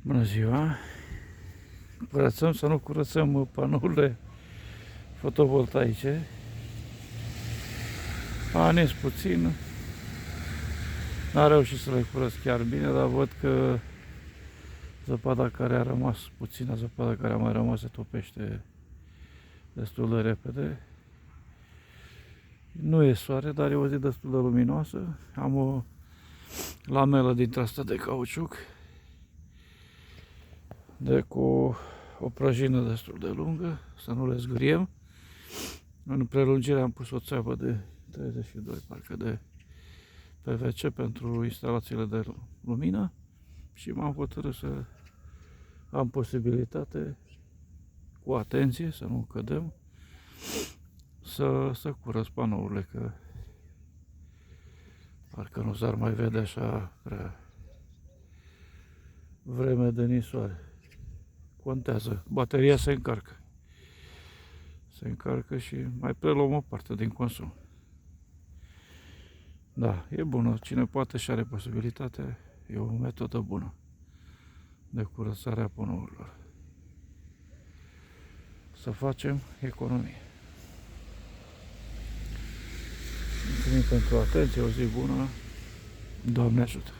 Bună ziua! Curățăm să nu curățăm panourile fotovoltaice. A nins puțin. N-a reușit să le curăț chiar bine, dar văd că zăpada care a rămas, puțină zăpada care a mai rămas, se topește destul de repede. Nu e soare, dar e o zi destul de luminoasă. Am o lamelă dintre asta de cauciuc, cu o prăjină destul de lungă, să nu le zgâriem. În prelungire am pus o țeavă de 32, parcă, de PVC pentru instalațiile de lumină și m-am hotărât să am posibilitate, cu atenție, să nu cădem, să curăț panourile, că parcă nu s-ar mai vede așa prea vreme de nisoare. Contează, bateria se încarcă. Se încarcă și mai preluăm o parte din consum. Da, e bună. Cine poate și are posibilitate, e o metodă bună de curățare a panourilor. Să facem economie. Mulțumim pentru atenție, o zi bună. Doamne ajută!